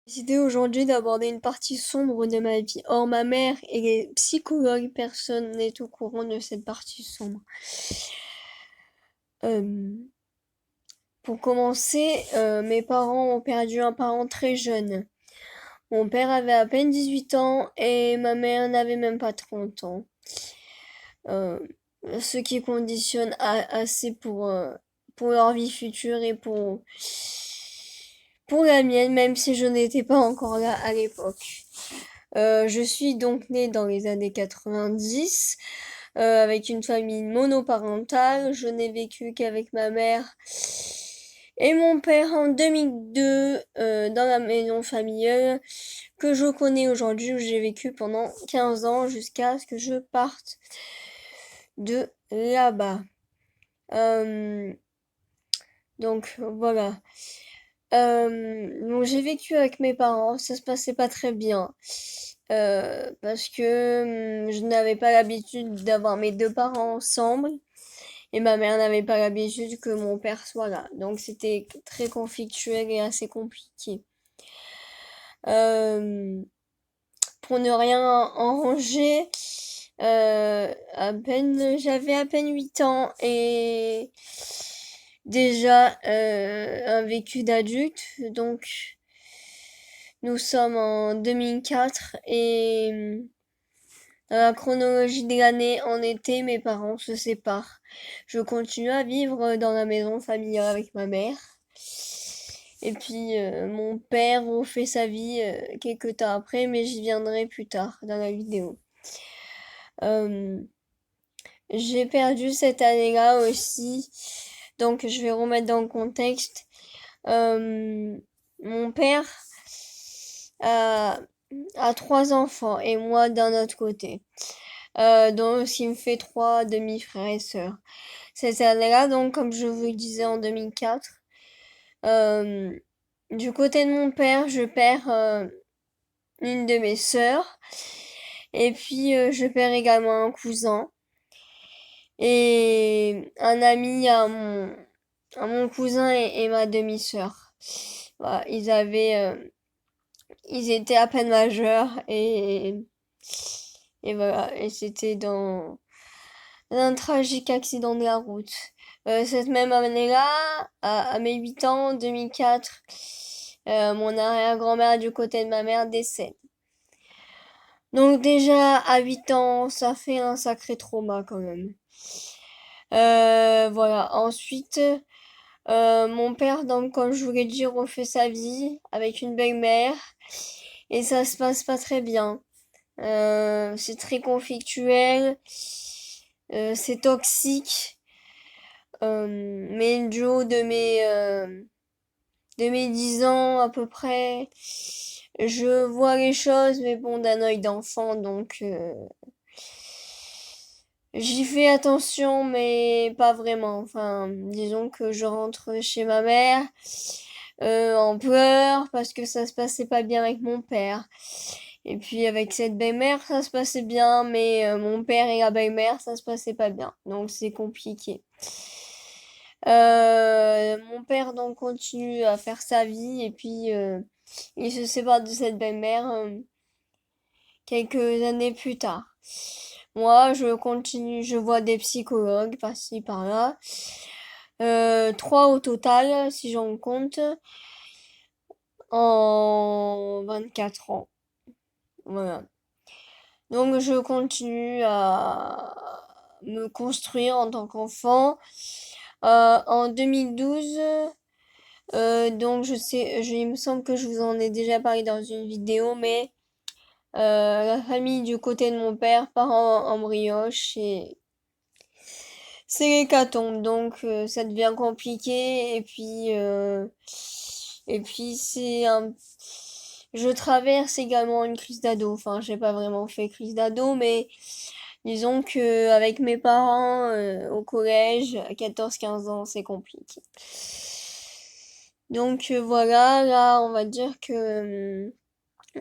J'ai décidé aujourd'hui d'aborder une partie sombre de ma vie. Or, ma mère est psychologue, personne n'est au courant de cette partie sombre. Euh, pour commencer, mes parents ont perdu un parent très jeune. Mon père avait à peine 18 ans et ma mère n'avait même pas 30 ans. Euh, Ce qui conditionne assez pour leur vie future et pour la mienne, même si je n'étais pas encore là à l'époque. Je suis donc née dans les années 90, avec une famille monoparentale. Je n'ai vécu qu'avec ma mère et mon père en 2002, dans la maison familiale que je connais aujourd'hui, où j'ai vécu pendant 15 ans jusqu'à ce que je parte de là-bas. Euh, donc voilà. Donc j'ai vécu avec mes parents, ça se passait pas très bien. Parce que je n'avais pas l'habitude d'avoir mes deux parents ensemble et ma mère n'avait pas l'habitude que mon père soit là. Donc c'était très conflictuel et assez compliqué. Euh, pour ne rien arranger, j'avais à peine 8 ans et déjà un vécu d'adulte. Donc nous sommes en 2004 et dans la chronologie de l'année, en été, mes parents se séparent. Je continue à vivre dans la maison familiale avec ma mère. Et puis mon père refait sa vie quelques temps après, mais j'y viendrai plus tard dans la vidéo. Euh, j'ai perdu cette année-là aussi, donc je vais remettre dans le contexte. Euh, mon père a, a trois enfants et moi d'un autre côté. Donc ce qui me fait trois demi-frères et sœurs. Cette année-là, donc, comme je vous le disais en 2004, euh, du côté de mon père, je perds une de mes sœurs. Et puis, je perds également un cousin. Et un ami à mon cousin et ma demi-sœur. Voilà, ils étaient à peine majeurs et voilà, et c'était dans un tragique accident de la route. Cette même année-là, à mes 8 ans, en 2004, mon arrière-grand-mère du côté de ma mère décède. Donc déjà, à 8 ans, ça fait un sacré trauma quand même. Voilà. Ensuite, mon père, donc, comme je vous l'ai dit, refait sa vie avec une belle-mère. Et ça se passe pas très bien. C'est très conflictuel. C'est toxique. Mais du haut de mes 10 ans à peu près, je vois les choses, mais bon, d'un œil d'enfant, donc j'y fais attention, mais pas vraiment. Enfin, disons que je rentre chez ma mère en pleurs parce que ça se passait pas bien avec mon père. Et puis avec cette belle-mère, ça se passait bien, mais mon père et la belle-mère, ça se passait pas bien. Donc c'est compliqué. Mon père donc continue à faire sa vie et puis il se sépare de cette belle-mère quelques années plus tard. Moi, je continue, je vois des psychologues par-ci par-là. Trois au total, si j'en compte, en 24 ans. Voilà. Donc je continue à me construire en tant qu'enfant. En 2012, donc il me semble que je vous en ai déjà parlé dans une vidéo, mais la famille du côté de mon père part en brioche et c'est l'hécatombe, donc ça devient compliqué et puis je traverse également une crise d'ado. Enfin, j'ai pas vraiment fait crise d'ado, mais disons que avec mes parents au collège, à 14-15 ans, c'est compliqué. Donc voilà, là, on va dire que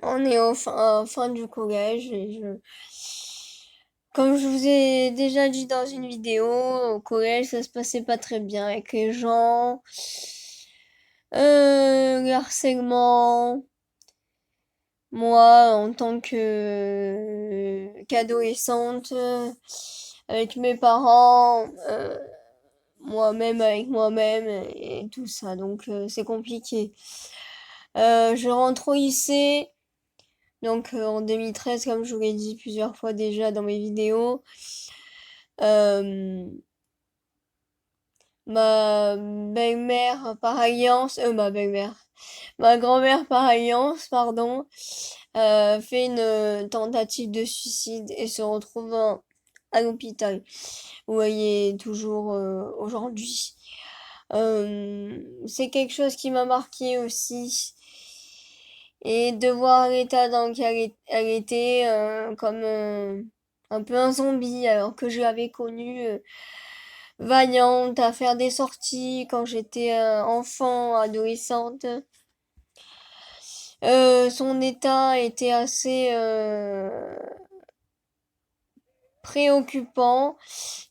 on est fin du collège et comme je vous ai déjà dit dans une vidéo, au collège, ça se passait pas très bien avec les gens. Le harcèlement, moi, en tant qu'adolescente, avec mes parents, moi-même avec moi-même et tout ça, donc c'est compliqué. Je rentre au lycée, donc en 2013, comme je vous l'ai dit plusieurs fois déjà dans mes vidéos. Euh, Ma belle-mère par alliance, ma belle-mère, ma grand-mère par alliance, pardon, fait une tentative de suicide et se retrouve à l'hôpital où elle est toujours aujourd'hui. C'est quelque chose qui m'a marqué aussi. Et de voir l'état dans lequel elle était, comme un peu un zombie, alors que je l'avais connue vaillante à faire des sorties quand j'étais enfant, adolescente. Son état était assez préoccupant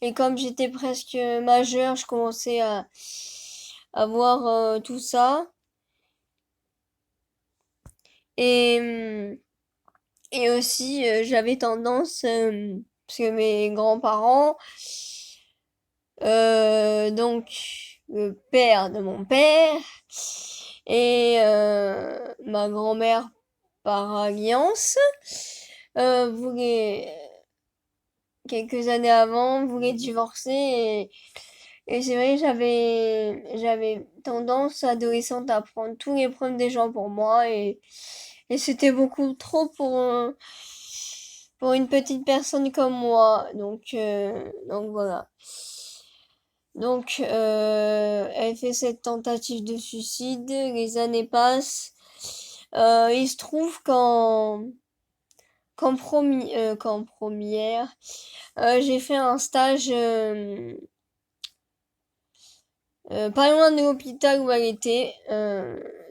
et comme j'étais presque majeure, je commençais à voir tout ça. Et, et aussi, j'avais tendance, parce que mes grands-parents, donc le père de mon père et ma grand-mère par alliance, voulaient, quelques années avant, voulaient divorcer et c'est vrai que j'avais tendance adolescente à prendre tous les problèmes des gens pour moi et c'était beaucoup trop pour une petite personne comme moi. Donc voilà. Donc elle fait cette tentative de suicide, les années passent. Il se trouve qu'en première, j'ai fait un stage pas loin de l'hôpital où elle était.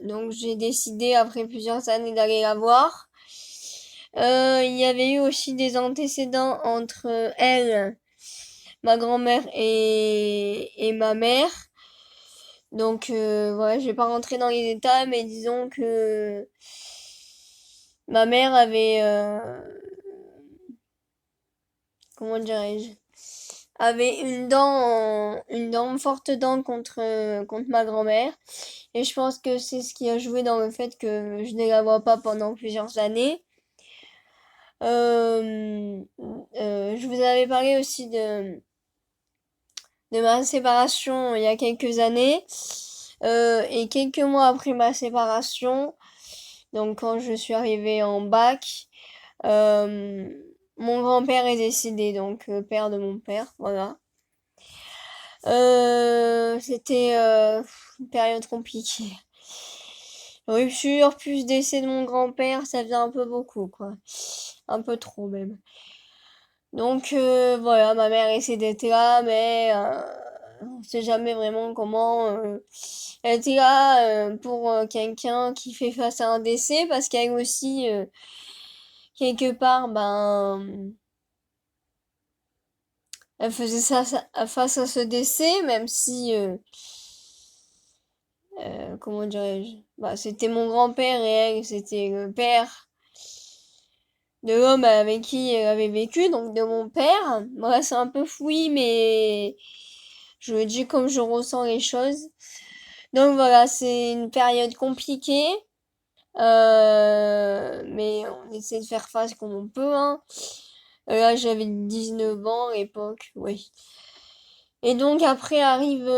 Donc j'ai décidé, après plusieurs années, d'aller la voir. Il y avait eu aussi des antécédents entre elle, ma grand-mère et ma mère. Donc voilà, je vais pas rentrer dans les détails, mais disons que ma mère avait, comment dirais-je, avait une forte dent contre ma grand-mère. Et je pense que c'est ce qui a joué dans le fait que je ne la vois pas pendant plusieurs années. Je vous avais parlé aussi de ma séparation il y a quelques années. Et quelques mois après ma séparation, donc quand je suis arrivée en bac, euh, mon grand-père est décédé, donc père de mon père, voilà. C'était une période compliquée. Rupture plus décès de mon grand-père, ça faisait un peu beaucoup, quoi. Un peu trop même. Donc voilà, ma mère essaie d'être là, mais on sait jamais vraiment comment elle était là pour quelqu'un qui fait face à un décès, parce qu'elle aussi, quelque part, ben, elle faisait ça face à ce décès, même si, comment dirais-je, bah, c'était mon grand-père et elle, c'était le père de l'homme avec qui elle avait vécu, donc de mon père. Moi, c'est un peu fouillis, mais je le dis comme je ressens les choses. Donc voilà, c'est une période compliquée, mais on essaie de faire face comme on peut, hein. Là, j'avais 19 ans à l'époque, oui. Et donc après arrive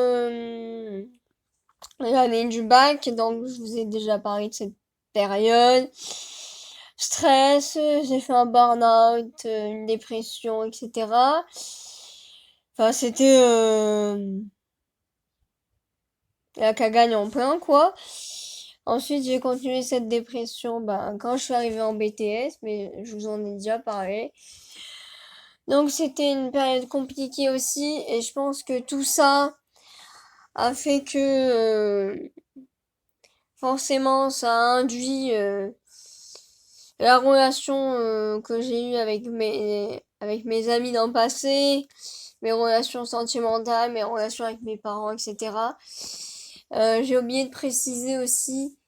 l'année du bac, donc je vous ai déjà parlé de cette période. Stress, j'ai fait un burn-out, une dépression, etc. Enfin, c'était la cagagne en plein, quoi. Ensuite, j'ai continué cette dépression quand je suis arrivée en BTS, mais je vous en ai déjà parlé. Donc, c'était une période compliquée aussi, et je pense que tout ça a fait que forcément ça a induit la relation que j'ai eue avec mes amis dans le passé, mes relations sentimentales, mes relations avec mes parents, etc. J'ai oublié de préciser aussi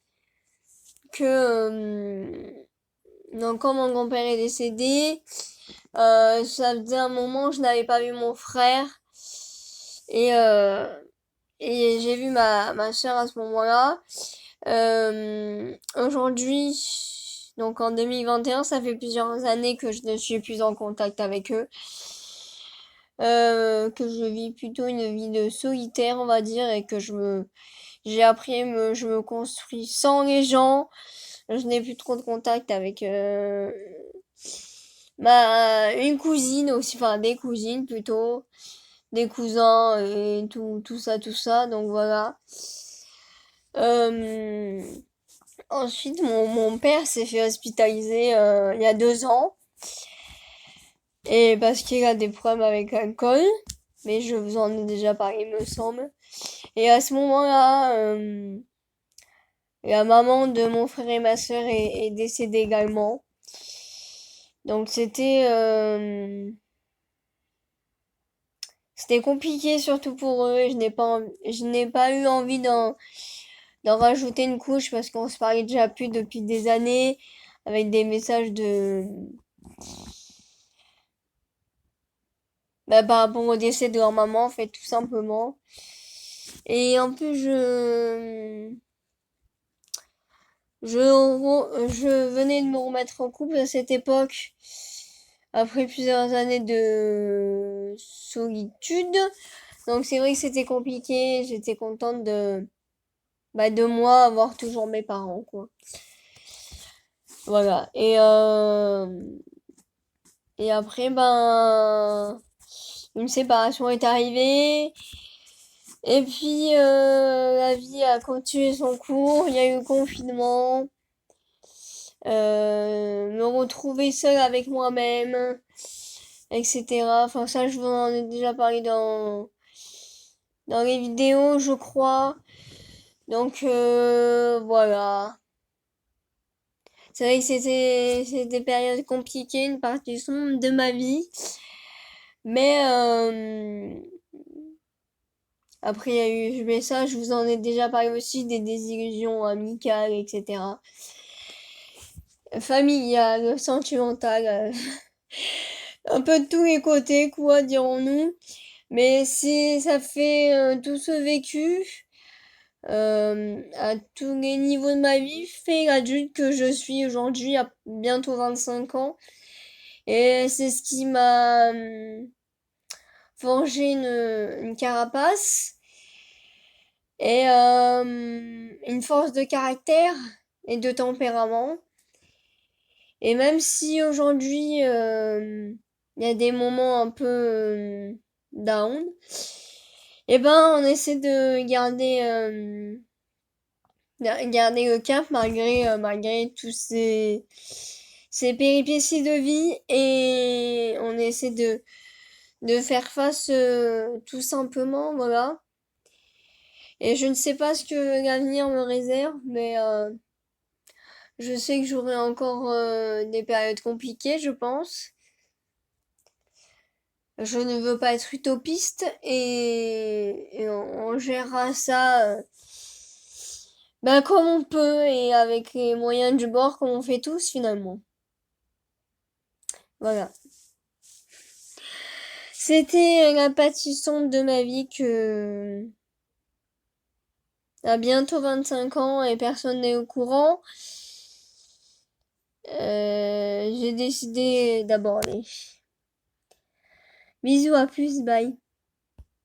que Donc quand mon grand-père est décédé, ça faisait un moment je n'avais pas vu mon frère et et j'ai vu ma soeur à ce moment-là. Aujourd'hui, donc en 2021, ça fait plusieurs années que je ne suis plus en contact avec eux. Que je vis plutôt une vie de solitaire, on va dire, et que j'ai appris je me construis sans les gens. Je n'ai plus trop de contact avec une cousine aussi, enfin des cousines plutôt, des cousins et tout ça. Donc voilà. Euh, Ensuite, mon père s'est fait hospitaliser il y a 2 ans. Et parce qu'il a des problèmes avec l'alcool. Mais je vous en ai déjà parlé, il me semble. Et à ce moment-là, la maman de mon frère et ma sœur est décédée également. Donc c'était compliqué surtout pour eux. Et je n'ai pas eu envie d'en rajouter une couche parce qu'on se parlait déjà plus depuis des années avec des messages par rapport au décès de leur maman, en fait, tout simplement. Et en plus, je venais de me remettre en couple à cette époque, après plusieurs années de solitude. Donc c'est vrai que c'était compliqué. J'étais contente de moi avoir toujours mes parents, quoi. Voilà. Et après, une séparation est arrivée. Et puis, la vie a continué son cours. Il y a eu le confinement. Me retrouver seule avec moi-même, etc. Enfin, ça, je vous en ai déjà parlé dans les vidéos, je crois. Donc, voilà. C'est vrai que c'est des périodes compliquées, une partie sombre de ma vie. Mais après, il y a eu mais ça, je vous en ai déjà parlé aussi, des désillusions amicales, etc. Familiales, sentimentales, un peu de tous les côtés, quoi, dirons-nous. Mais si ça fait tout ce vécu, à tous les niveaux de ma vie, fait l'adulte que je suis aujourd'hui, à bientôt 25 ans. Et c'est ce qui m'a forgé une carapace et une force de caractère et de tempérament. Et même si aujourd'hui il y a des moments un peu down, et ben on essaie de garder le cap malgré tous ces péripéties de vie et on essaie de faire face tout simplement, voilà. Et je ne sais pas ce que l'avenir me réserve, mais je sais que j'aurai encore des périodes compliquées, je pense. Je ne veux pas être utopiste et on gérera ça comme on peut et avec les moyens du bord comme on fait tous finalement. Voilà. C'était la pâtisson de ma vie que à bientôt 25 ans et personne n'est au courant. J'ai décidé d'aborder. Bisous, à plus, bye.